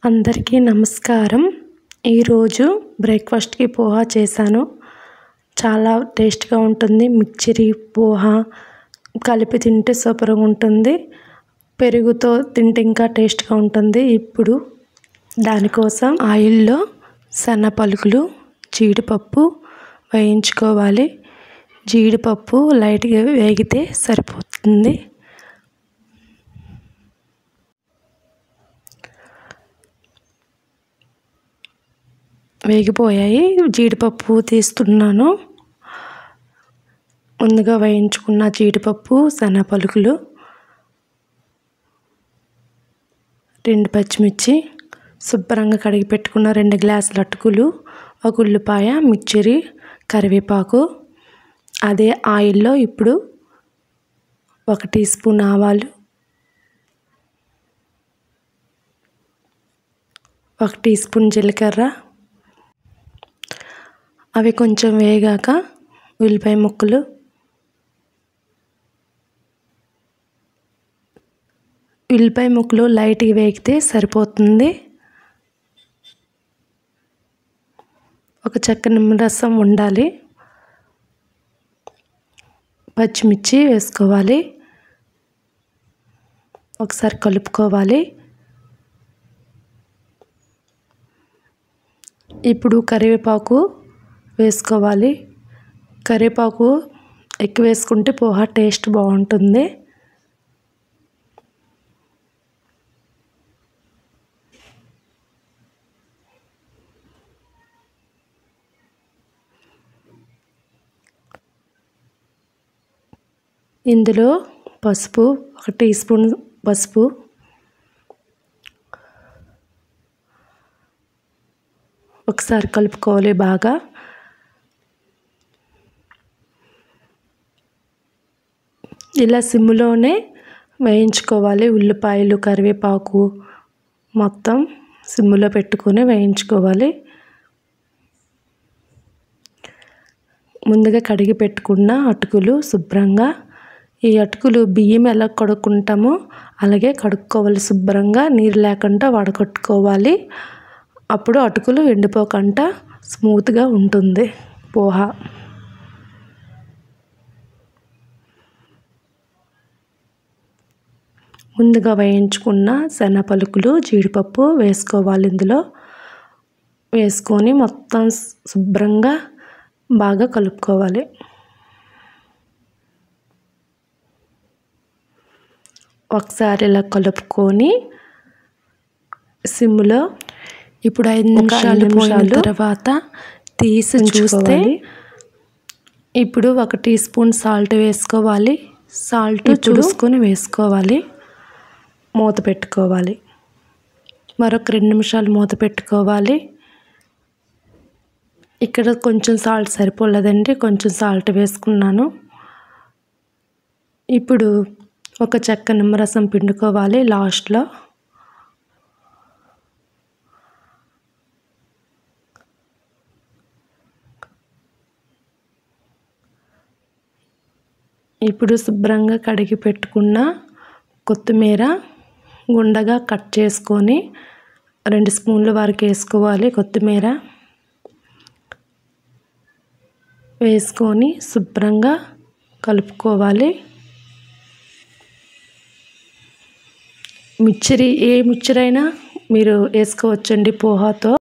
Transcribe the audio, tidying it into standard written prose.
అందరికీ నమస్కారం. ఈరోజు బ్రేక్ఫాస్ట్కి పోహా చేశాను. చాలా టేస్ట్గా ఉంటుంది. మిక్చరీ పోహా కలిపి తింటే సూపర్గా ఉంటుంది. పెరుగుతో తింటే ఇంకా టేస్ట్గా ఉంటుంది. ఇప్పుడు దానికోసం ఆయిల్లో సన్న పలుకులు, జీడిపప్పు వేయించుకోవాలి. జీడిపప్పు లైట్గా వేగితే సరిపోతుంది. వేగిపోయాయి. జీడిపప్పు తీస్తున్నాను. ముందుగా వేయించుకున్న జీడిపప్పు, సన్న పలుకులు, 2 పచ్చిమిర్చి, శుభ్రంగా కడిగి పెట్టుకున్న 2 గ్లాసుల అటుకులు, 1 ఉల్లిపాయ, మిక్చరీ, కరివేపాకు. అదే ఆయిల్లో ఇప్పుడు 1 టీ స్పూన్ ఆవాలు, 1 టీ స్పూన్ జీలకర్ర. అవి కొంచెం వేగాక ఉల్లిపాయ ముక్కలు, లైట్గా వేగితే సరిపోతుంది. ఒక చెక్క నిమ్మరసం ఉండాలి. పచ్చిమిర్చి వేసుకోవాలి. ఒకసారి కలుపుకోవాలి. ఇప్పుడు కరివేపాకు వేసుకోవాలి. కరివేపాకు ఎక్కువ వేసుకుంటే పోహా టేస్ట్ బాగుంటుంది. ఇందులో పసుపు, 1 టీ స్పూన్ పసుపు, ఒకసారి కలుపుకోవాలి బాగా. ఇలా సిమ్లోనే వేయించుకోవాలి. ఉల్లిపాయలు, కరివేపాకు మొత్తం సిమ్లో పెట్టుకొని వేయించుకోవాలి. ముందుగా కడిగి పెట్టుకున్న అటుకులు శుభ్రంగా, ఈ అటుకులు బియ్యం ఎలా కడుక్కుంటామో అలాగే కడుక్కోవాలి. శుభ్రంగా నీరు లేకుండా వడకట్టుకోవాలి. అప్పుడు అటుకులు ఎండిపోకుండా స్మూత్గా ఉంటుంది పోహా. ముందుగా వేయించుకున్న శనగ పలుకులు, జీడిపప్పు వేసుకోవాలి. ఇందులో వేసుకొని మొత్తం శుభ్రంగా బాగా కలుపుకోవాలి. ఒకసారి ఇలా కలుపుకొని సిమ్లో ఇప్పుడు 5 నిమిషాలు పోయిన తర్వాత తీసి చూస్తే ఇప్పుడు 1 టీ స్పూన్ సాల్ట్ వేసుకోవాలి. సాల్ట్ చూసుకొని వేసుకోవాలి. మూత పెట్టుకోవాలి. మరొక 2 నిమిషాలు మూత పెట్టుకోవాలి. ఇక్కడ కొంచెం సాల్ట్ సరిపోలేదండి, కొంచెం సాల్ట్ వేసుకున్నాను. ఇప్పుడు 1 చెక్క నిమ్మరసం పిండుకోవాలి లాస్ట్లో. ఇప్పుడు శుభ్రంగా కడిగి పెట్టుకున్న కొత్తిమీర గుండగా కట్ చేసుకొని 2 స్పూన్ల వరకు వేసుకోవాలి. కొత్తిమీర వేసుకొని శుభ్రంగా కలుపుకోవాలి. మిక్చరీ ఏ మిక్చర్ అయినా మీరు వేసుకోవచ్చండి పోహాతో.